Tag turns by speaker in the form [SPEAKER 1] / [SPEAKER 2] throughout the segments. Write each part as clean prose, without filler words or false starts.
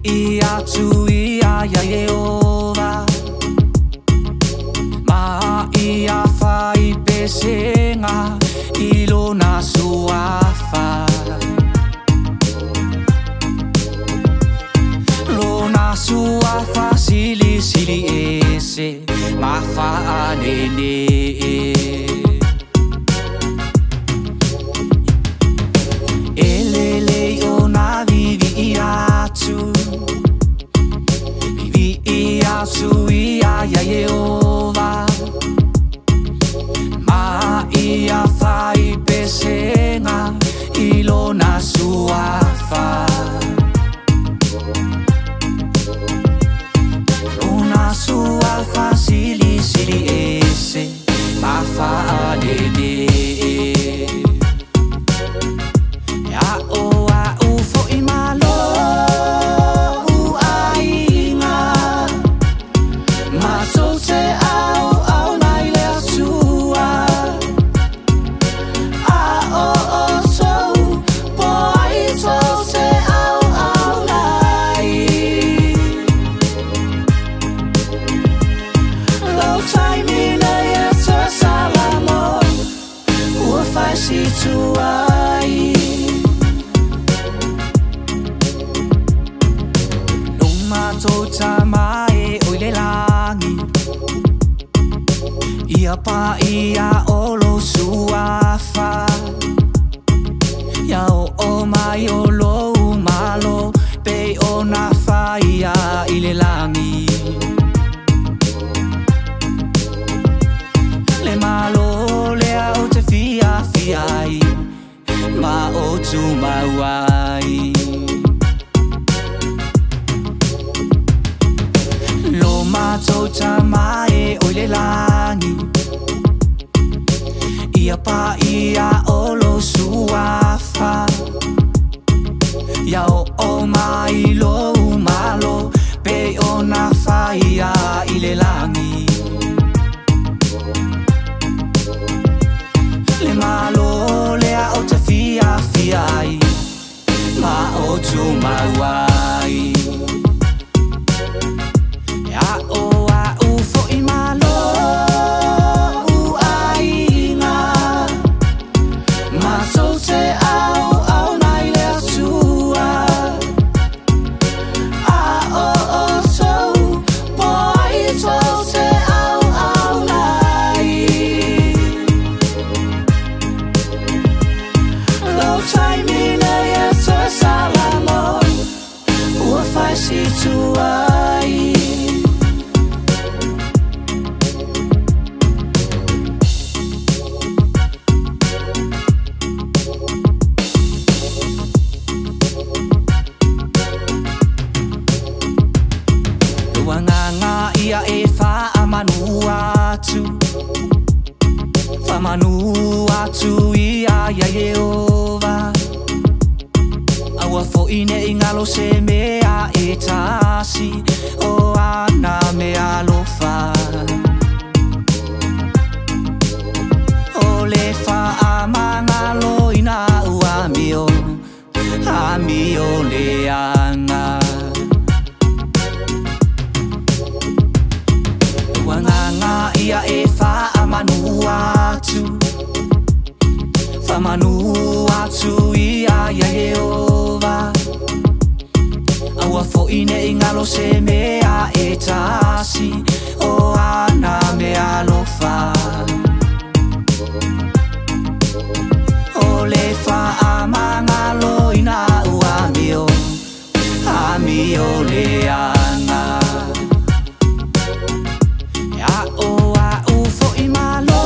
[SPEAKER 1] ia tu ia ye ova ma ia fai pesenga ilona suafa lona suafa sili ese ma fa anene Yehova ma ia fai pesenga ilona suafa lona suafa sili ese ma fa anene ya o a u fo i malo situai Luma tota mai oile langi Ia pa ia olo suafa Ya o mai olo malo Pe ona faia ile langi Le malo le au te fia fiai ma o tu mawai lo mato tamai oile langi ia pa ia olo suafa ya o mai lo malo pe ona faia ile langi le malo le a o te fia fiai ma o tu mawai ya o a u fo i malo u ainga ma so te au nai le atua a o so poi so te au nai Taimina ya so salamo Ua fai situai Luanganga ia e fa amanu atu Fa manu atu ia Yehova Aua fo ine ingalo se mea e tasi O ana me alofa O le fa amangalo ina ua mio Amio le anga Wanganga ia e fa amanu atu Famanu atu ia Yehova Aua fo ine ingalo se mea e tasi O ana me alofa O le fa amangalo ina ua mio Amio le anga Ya o a u fo i malo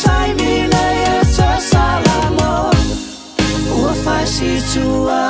[SPEAKER 1] Taimina ya so salamo Ua fai situai